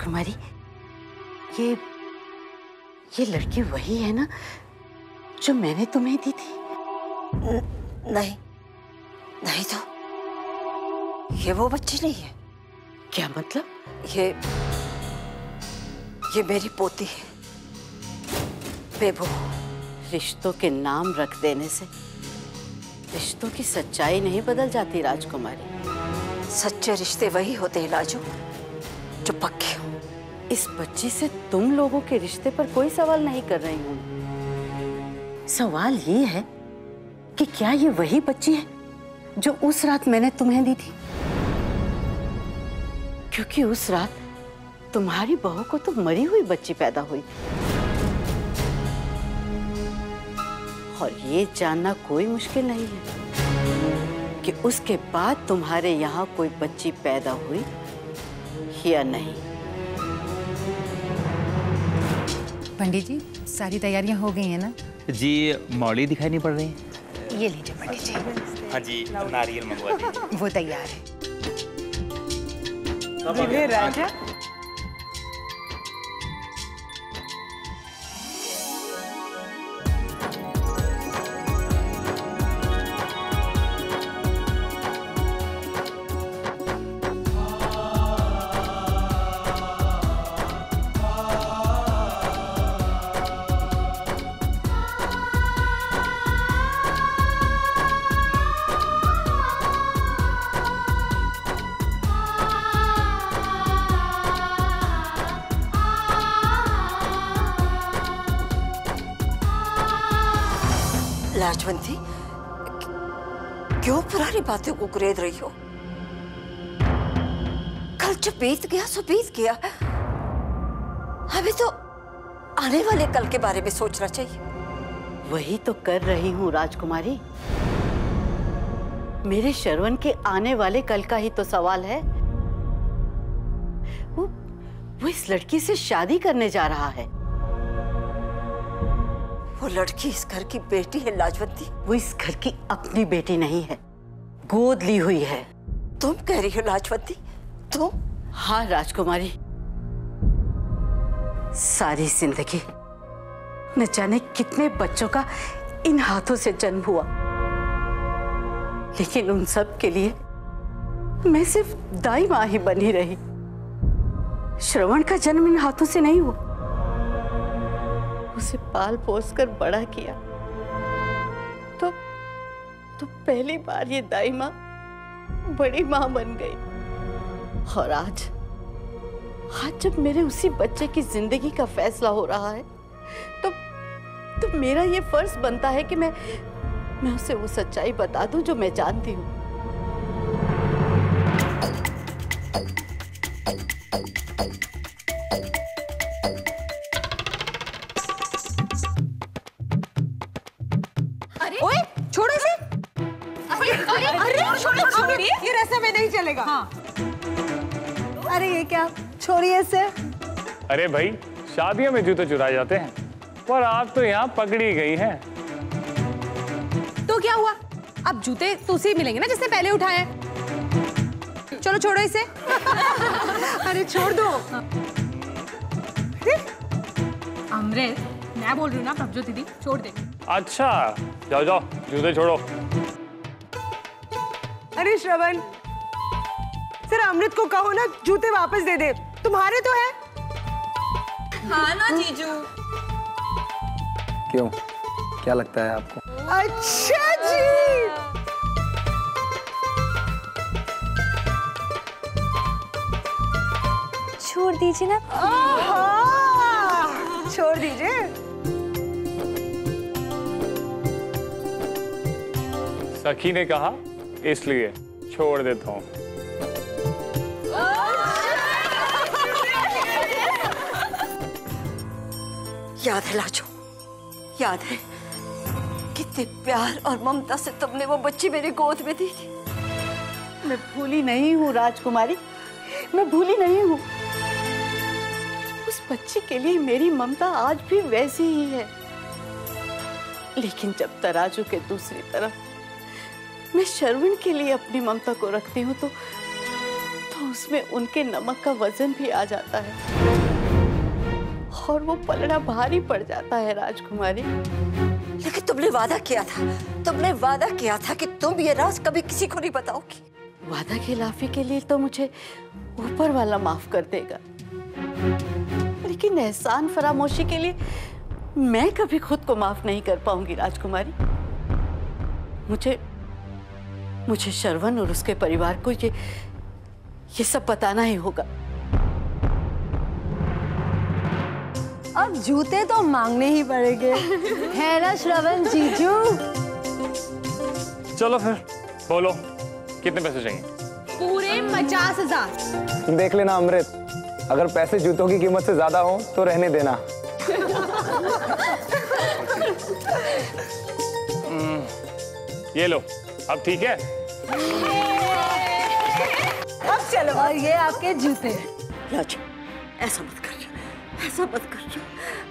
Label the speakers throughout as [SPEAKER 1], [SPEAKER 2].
[SPEAKER 1] राजकुमारी, ये लड़की वही है ना जो मैंने तुम्हें दी थी?
[SPEAKER 2] नहीं नहीं, तो ये वो बच्ची नहीं है।
[SPEAKER 1] क्या मतलब?
[SPEAKER 2] ये मेरी पोती है, बेबो।
[SPEAKER 1] रिश्तों के नाम रख देने से रिश्तों की सच्चाई नहीं बदल जाती राजकुमारी।
[SPEAKER 2] सच्चे रिश्ते वही होते हैं लाजो जो पक्के हो।
[SPEAKER 1] इस बच्ची से तुम लोगों के रिश्ते पर कोई सवाल नहीं कर रही हूँ। सवाल ये है कि क्या ये वही बच्ची है जो उस रात मैंने तुम्हें दी थी? क्योंकि उस रात तुम्हारी बहू को तो मरी हुई बच्ची पैदा हुई और ये जानना कोई मुश्किल नहीं है कि उसके बाद तुम्हारे यहाँ कोई बच्ची पैदा हुई या नहीं।
[SPEAKER 3] पंडित जी, सारी तैयारियां हो गई हैं ना?
[SPEAKER 4] जी, मौली दिखाई नहीं पड़ रही।
[SPEAKER 3] ये लीजिए पंडित जी।
[SPEAKER 4] हाँ जी, नारियल मंगवा दीजिए।
[SPEAKER 3] वो तैयार है।
[SPEAKER 5] राजा,
[SPEAKER 2] लाजवंती, क्यों पुरानी बातों को कुरेद रही हो? कल जो बीत गया सो बीत गया। अभी तो आने वाले कल के बारे में सोचना चाहिए।
[SPEAKER 1] वही तो कर रही हूँ राजकुमारी। मेरे श्रवण के आने वाले कल का ही तो सवाल है। वो इस लड़की से शादी करने जा रहा है।
[SPEAKER 2] वो लड़की इस घर की बेटी है लाजवंती।
[SPEAKER 1] वो इस घर की अपनी बेटी नहीं है, गोद ली हुई है।
[SPEAKER 2] तुम कह रही हो लाजवंती? तुम?
[SPEAKER 1] हाँ राजकुमारी, सारी जिंदगी न जाने कितने बच्चों का इन हाथों से जन्म हुआ, लेकिन उन सब के लिए मैं सिर्फ दाई माँ ही बनी रही। श्रवण का जन्म इन हाथों से नहीं हुआ। उसे पाल पोस कर बड़ा किया तो पहली बार ये दाई माँ बड़ी माँ बन गई। और आज जब मेरे उसी बच्चे की जिंदगी का फैसला हो रहा है तो मेरा ये फर्ज बनता है कि मैं उसे वो सच्चाई बता दूं जो मैं जानती हूँ।
[SPEAKER 5] ओए छोड़ो इसे। अरे छोड़िए, ये रास्ता में नहीं चलेगा। हाँ। अरे ये क्या, छोड़िए इसे।
[SPEAKER 6] अरे भाई, शादियों में जूते चुराए जाते हैं, पर आप तो यहाँ पकड़ी गई हैं।
[SPEAKER 5] तो क्या हुआ? अब जूते तो उसे मिलेंगे ना जिसने पहले उठाया। चलो छोड़ो इसे। अरे छोड़ दो।
[SPEAKER 7] अमृत, मैं बोल रही हूँ ना प्रभजोत दीदी, छोड़ दे।
[SPEAKER 6] अच्छा, जाओ जाओ, जूते छोड़ो।
[SPEAKER 5] अरे श्रवण, सर अमृत को कहो ना जूते वापस दे दे, तुम्हारे तो है।
[SPEAKER 7] हाँ ना जीजू।
[SPEAKER 8] क्यों, क्या लगता है आपको?
[SPEAKER 5] अच्छा जी,
[SPEAKER 9] छोड़ दीजिए ना।
[SPEAKER 5] छोड़ दीजिए।
[SPEAKER 6] सखी ने कहा इसलिए छोड़ देता हूँ।
[SPEAKER 2] याद है लाजो, याद है कितने प्यार और ममता से तुमने वो बच्ची मेरी गोद में दी थी।
[SPEAKER 1] मैं भूली नहीं हूँ राजकुमारी, मैं भूली नहीं हूँ। उस बच्ची के लिए मेरी ममता आज भी वैसी ही है। लेकिन जब तराजू के दूसरी तरफ मैं श्रवण के लिए अपनी ममता को रखती हूँ तो तो उसमें उनके नमक का वजन भी आ जाता है और वो पलड़ा भारी पड़ जाता है राजकुमारी।
[SPEAKER 2] लेकिन तुमने वादा किया था कि तुम ये राज कभी किसी को नहीं बताओगी।
[SPEAKER 1] वादा खिलाफी के लिए तो मुझे ऊपर वाला माफ कर देगा, लेकिन एहसान फरामोशी के लिए मैं कभी खुद को माफ नहीं कर पाऊंगी राजकुमारी। मुझे श्रवण और उसके परिवार को ये सब बताना ही होगा।
[SPEAKER 5] अब जूते तो मांगने ही पड़ेंगे, है ना श्रवण जीजू?
[SPEAKER 6] चलो फिर बोलो, कितने पैसे चाहिए?
[SPEAKER 7] पूरे 50,000।
[SPEAKER 8] देख लेना अमृत, अगर पैसे जूतों की कीमत से ज्यादा हो तो रहने देना।
[SPEAKER 6] ये लो, अब ठीक है?
[SPEAKER 5] अब चलो। और ये आपके जूते।
[SPEAKER 2] राजू, ऐसा मत कर, ऐसा मत कर।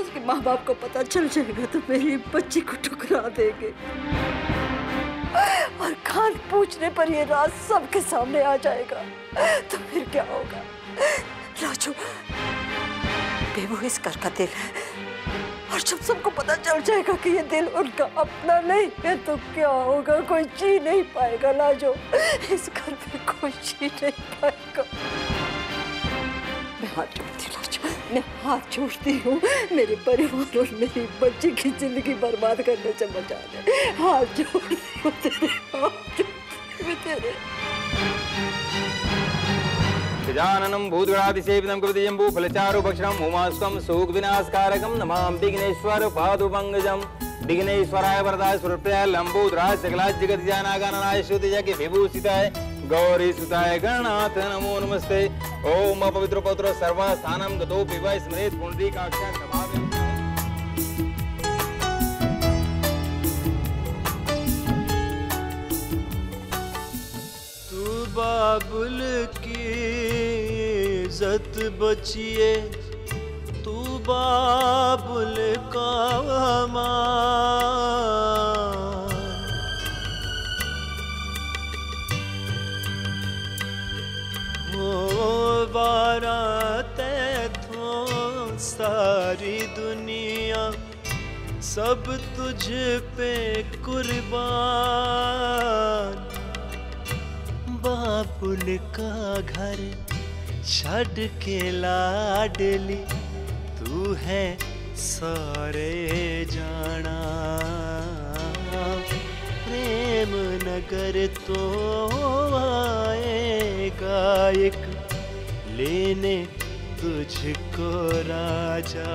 [SPEAKER 2] उसके माँ बाप को पता चल जाएगा तो मेरी बच्ची को ठुकरा देंगे, और खान पूछने पर ये राज सबके सामने आ जाएगा तो फिर क्या होगा? राजू, बेबू इस घर का दिल है, और जब सबको पता चल जाएगा कि ये दिल उनका अपना नहीं है तो क्या होगा? कोई जी नहीं पाएगा लाजो, इस घर में कोई जी नहीं पाएगा। मैं हाथ जोड़ती हूँ लाजो, मैं हाथ जोड़ती हूँ, मेरे परिवार और मेरी बच्ची की जिंदगी बर्बाद करने से बचा दे। हाथ जोड़ती हूँ तेरे, हाथ जोड़ती हूँ तेरे।
[SPEAKER 9] गजाननं भूतगणाधिसेवितं कपितजम्बू फलचारु भक्षणं उमास्कं शोक विनाशकारकं नमामि विघ्नेश्वर पादुपङ्कजं। विघ्नेश्वराय वरदाय सुरप्रियाय लंबोदराय सकलाय जगज्जानागाननाय श्रुतिजय विभूषिताय गौरी सुताय गणनाथ नमो नमस्ते। ओम अपवित्र पवित्र सर्वस्थानं गतो पिबा स्मरेत् पुंडरीकाक्षाय सभावे।
[SPEAKER 10] तू बाबुल की इज्जत बचिए, तू बाबुल का मान। हो बारात थो सारी दुनिया सब तुझ पे कुर्बान। बाबुल का घर छड़ के लाडली, तू है सारे जाना। प्रेम नगर तो आएगा एक लेने तुझको राजा।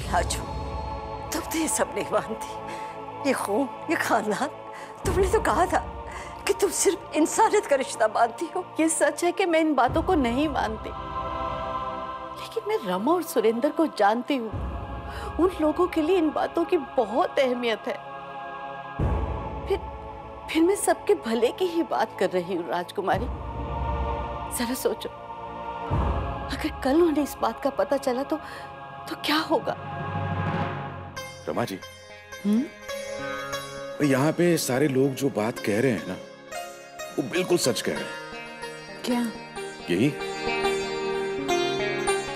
[SPEAKER 2] राजू, तुम तो ये सब नहीं मानती, ये खून, ये खानदान। तुमने तो कहा था कि तुम सिर्फ इंसानियत का रिश्ता मानती हो।
[SPEAKER 1] ये सच है कि मैं इन बातों को नहीं मानती, लेकिन मैं रमा और सुरेंद्र को जानती हूँ। उन लोगों के लिए इन बातों की बहुत अहमियत है। फिर मैं सबके भले की ही बात कर रही हूँ राजकुमारी। जरा सोचो, अगर कल उन्हें इस बात का पता चला तो क्या होगा?
[SPEAKER 11] रमा जी, यहाँ पे सारे लोग जो बात कह रहे हैं ना, वो बिल्कुल सच कह रहे हैं।
[SPEAKER 5] क्या?
[SPEAKER 11] यही,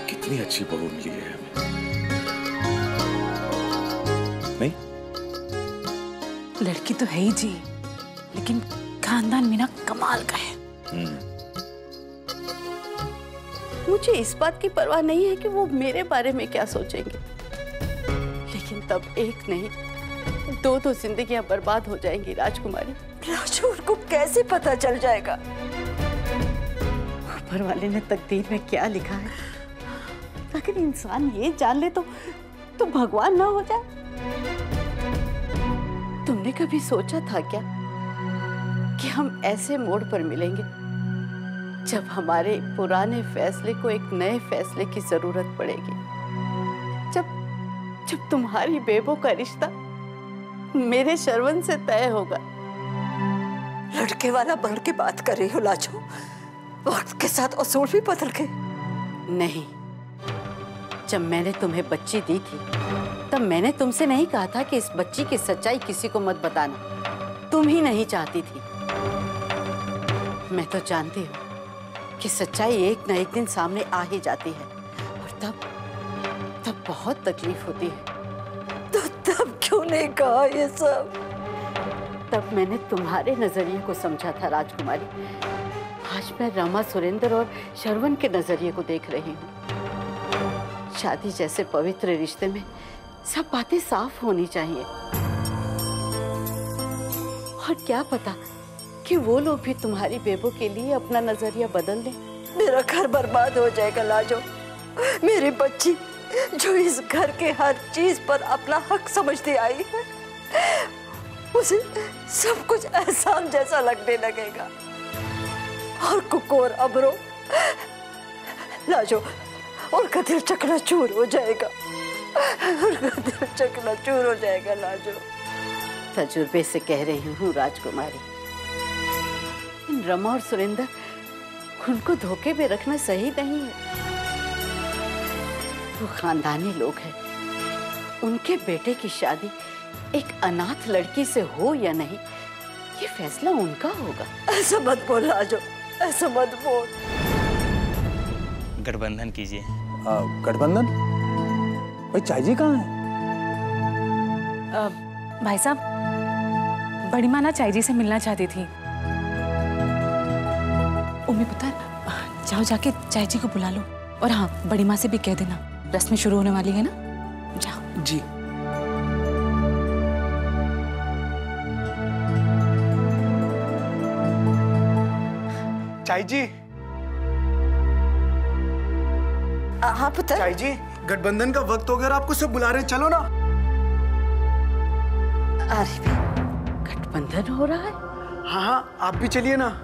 [SPEAKER 11] कितनी अच्छी बहू मिली है हमें, नहीं?
[SPEAKER 5] लड़की तो है ही जी, लेकिन खानदान मीना कमाल का है।
[SPEAKER 1] मुझे इस बात की परवाह नहीं है कि वो मेरे बारे में क्या सोचेंगे, लेकिन तब एक नहीं दो जिंदगियां बर्बाद हो जाएंगी राजकुमारी।
[SPEAKER 2] राजू, उनको कैसे पता चल जाएगा?
[SPEAKER 1] ऊपर वाले ने तकदीर में क्या लिखा है, अगर इंसान ये जान ले तो भगवान ना हो जाए। तुमने कभी सोचा था क्या कि हम ऐसे मोड़ पर मिलेंगे जब हमारे पुराने फैसले को एक नए फैसले की जरूरत पड़ेगी? जब तुम्हारी बेबो का रिश्ता मेरे श्रवण से तय होगा।
[SPEAKER 2] लड़के वाला बन के बात कर रही हो लाजो, वक्त के साथ उसूल भी बदल गए।
[SPEAKER 1] नहीं, जब मैंने तुम्हें बच्ची दी थी
[SPEAKER 2] तब मैंने तुमसे नहीं कहा था कि इस बच्ची की सच्चाई किसी को मत बताना। तुम ही नहीं चाहती थी। मैं तो जानती हूँ कि सच्चाई एक न एक दिन सामने आ ही जाती है और तब बहुत तकलीफ होती है।
[SPEAKER 12] तो तब क्यों नहीं कहा ये सब?
[SPEAKER 2] तब मैंने तुम्हारे नजरिए को समझा था राजकुमारी। आज मैं रमा, सुरेंद्र और श्रवण के नजरिए को देख रही हूँ। शादी जैसे पवित्र रिश्ते में सब बातें साफ होनी चाहिए। और क्या पता कि वो लोग भी तुम्हारी बेबो के लिए अपना नजरिया बदल दें।
[SPEAKER 12] मेरा घर बर्बाद हो जाएगा लाजो। मेरी बच्ची जो इस घर के हर चीज पर अपना हक समझती आई है, उसे सब कुछ एहसान जैसा लगने लगेगा। और कुकोर अबरो लाजो, उनका दिल चकनाचूर हो जाएगा। उनका दिल चकनाचूर हो जाएगा लाजो।
[SPEAKER 2] तजुर्बे से कह रही हूँ राजकुमारी, इन रमा और सुरेंद्र उनको धोखे में रखना सही नहीं है। वो खानदानी लोग हैं। उनके बेटे की शादी एक अनाथ लड़की से हो या नहीं, ये फैसला उनका होगा।
[SPEAKER 12] ऐसा मत बोल लाजो, ऐसा मत बोल।
[SPEAKER 4] गठबंधन कीजिए।
[SPEAKER 8] गठबंधन? भाई चाय जी कहाँ है?
[SPEAKER 7] भाई साहब, बड़ी माँ ना चाय जी से मिलना चाहती थी। उम्मी पुत्र, जाओ जाके चाय जी को बुला लो। और हाँ, बड़ी माँ से भी कह देना रस्में शुरू होने वाली है ना। जाओ।
[SPEAKER 8] जी।
[SPEAKER 13] चाय जी।
[SPEAKER 12] हाँ पुत्र।
[SPEAKER 13] चाय जी, गठबंधन का वक्त हो गया और आपको सब बुला रहे हैं, चलो ना।
[SPEAKER 2] अरे गठबंधन हो रहा है?
[SPEAKER 13] हाँ हाँ, आप भी चलिए ना।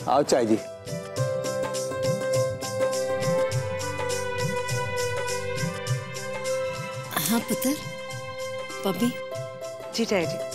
[SPEAKER 8] आओ चाय जी।
[SPEAKER 12] हाँ पुत्र। पपी।
[SPEAKER 2] जी चाय जी।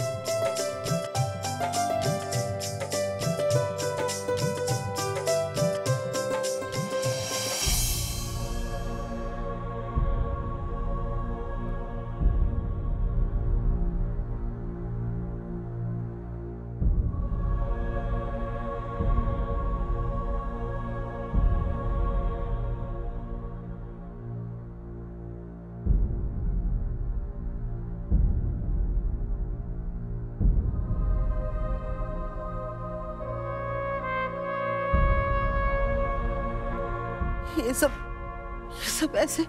[SPEAKER 2] ये सब ऐसे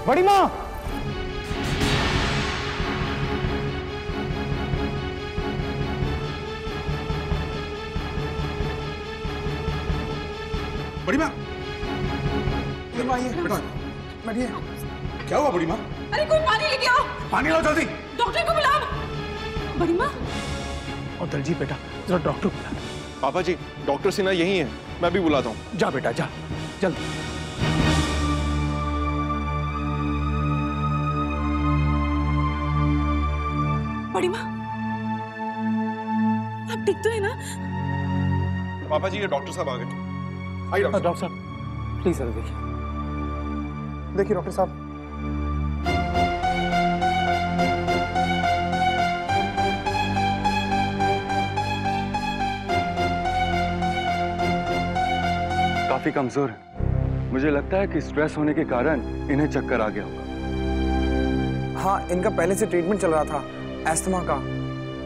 [SPEAKER 13] बड़ी माँ,
[SPEAKER 11] बड़ी माँ, आइए, बैठिए। क्या हुआ बड़ी माँ?
[SPEAKER 7] अरे कोई पानी लेके आओ।
[SPEAKER 11] पानी लाओ जल्दी।
[SPEAKER 7] डॉक्टर को बुलाओ। बड़ी माँ।
[SPEAKER 13] और दलजीत बेटा, जरा डॉक्टर बुला।
[SPEAKER 14] पापा जी, डॉक्टर सिन्हा यही है, मैं भी बुलाता हूँ।
[SPEAKER 13] जा बेटा जा, जल्दी।
[SPEAKER 7] बड़ी माँ, आप ठीक तो है ना?
[SPEAKER 14] पापा जी, ये डॉक्टर साहब आ गए। आइए
[SPEAKER 13] डॉक्टर साहब, प्लीज सर देखिए। देखिए डॉक्टर साहब।
[SPEAKER 15] काफी कमजोर है। मुझे लगता है कि स्ट्रेस होने के कारण इन्हें चक्कर आ गया होगा।
[SPEAKER 8] हाँ, इनका पहले से ट्रीटमेंट चल रहा था, एस्थमा का।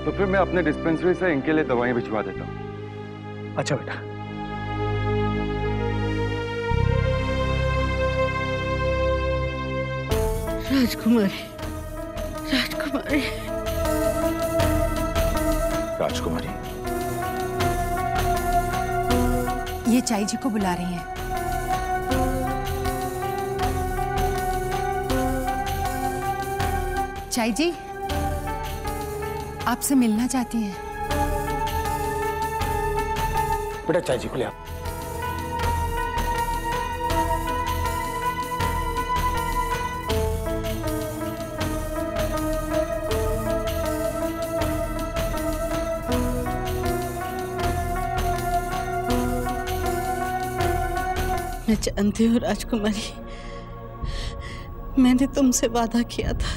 [SPEAKER 15] तो फिर मैं अपने डिस्पेंसरी से इनके लिए दवाएं भिजवा देता हूँ।
[SPEAKER 13] अच्छा बेटा।
[SPEAKER 1] राजकुमारी, राजकुमारी,
[SPEAKER 11] राजकुमारी,
[SPEAKER 3] ये चाई जी को बुला रही हैं। चाई जी आपसे मिलना चाहती हैं।
[SPEAKER 13] बेटा चाय जी को ले आओ।
[SPEAKER 1] मैं जानती हूँ राजकुमारी, मैंने तुमसे वादा किया था,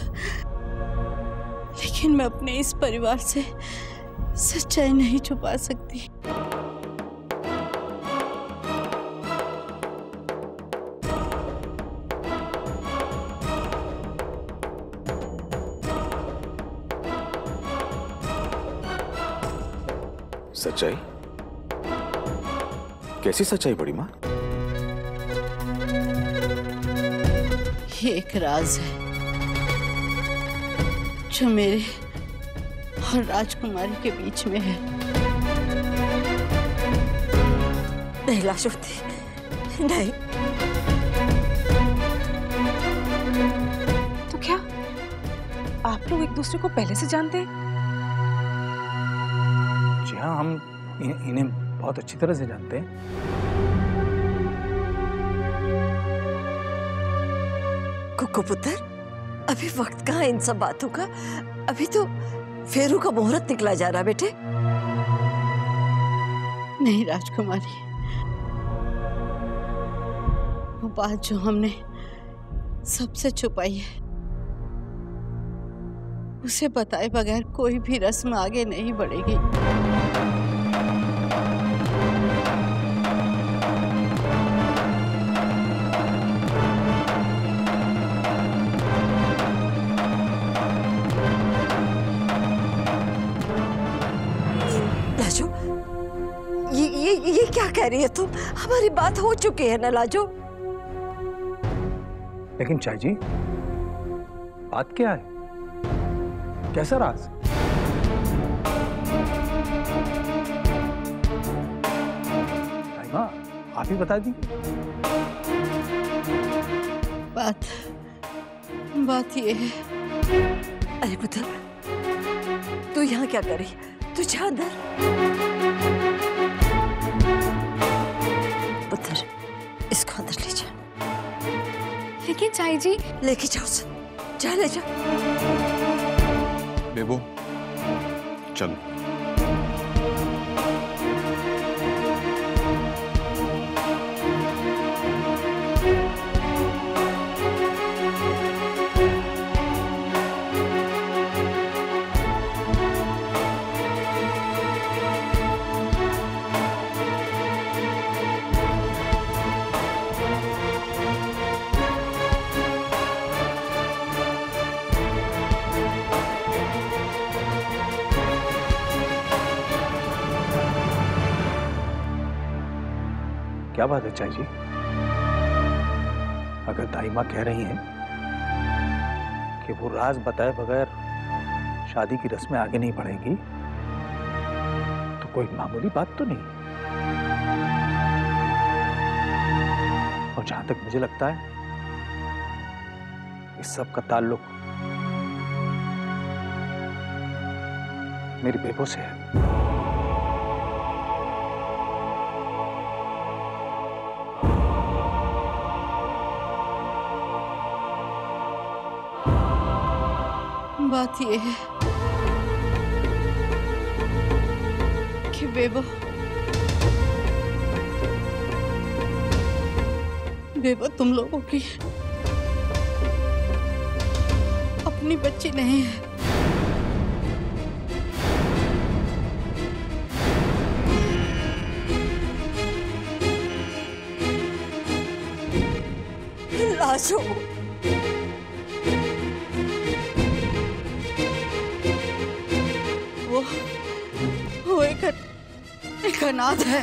[SPEAKER 1] लेकिन मैं अपने इस परिवार से सच्चाई नहीं छुपा सकती।
[SPEAKER 11] सच्चाई? कैसी सच्चाई बड़ी माँ?
[SPEAKER 1] ये एक राज है जो मेरे और राजकुमारी के बीच में है।
[SPEAKER 2] नहीं लाशवती, नहीं।
[SPEAKER 7] तो क्या आप लोग एक दूसरे को पहले से जानते हैं?
[SPEAKER 13] जी हाँ, हम इन्हें बहुत अच्छी तरह से जानते हैं।
[SPEAKER 2] कुक्कू पुत्र, अभी वक्त कहाँ इन सब बातों का? अभी तो फेरू का मुहूर्त निकला जा रहा बेटे।
[SPEAKER 1] नहीं राजकुमारी, वो बात जो हमने सबसे छुपाई है, उसे बताए बगैर कोई भी रस्म आगे नहीं बढ़ेगी।
[SPEAKER 2] लाजो, ये क्या कह रही है तुम? हमारी बात हो चुकी है ना लाजो।
[SPEAKER 13] लेकिन चाय जी, बात क्या है? कैसा राज? माँ, आप ही बता दी।
[SPEAKER 1] बात ये है।
[SPEAKER 2] अरे पुत्र, तू यहाँ क्या कर रही? तू जा अंदर। पुत्र, इसको अंदर ले जा।
[SPEAKER 5] लेकिन चाई जी।
[SPEAKER 2] लेके जाओ उसे, जा ले जा।
[SPEAKER 14] बेबो, चलो।
[SPEAKER 13] क्या बात है चाय जी? अगर दाई माँ कह रही हैं कि वो राज बताए बगैर शादी की रस्में आगे नहीं बढ़ेंगी, तो कोई मामूली बात तो नहीं। और जहां तक मुझे लगता है, इस सब का ताल्लुक मेरी बेबो से है।
[SPEAKER 1] बात ये है कि बेबो तुम लोगों की अपनी बच्ची नहीं है।
[SPEAKER 2] लाजो,
[SPEAKER 1] वो एक अनाथ है।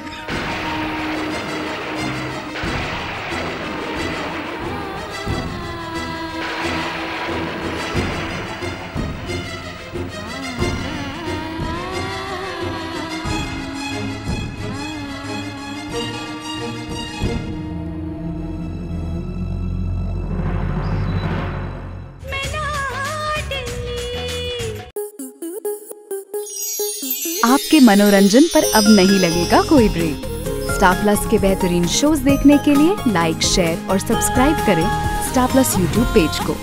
[SPEAKER 16] आपके मनोरंजन पर अब नहीं लगेगा कोई ब्रेक। स्टार प्लस के बेहतरीन शोज देखने के लिए लाइक, शेयर और सब्सक्राइब करें स्टार प्लस यूट्यूब पेज को।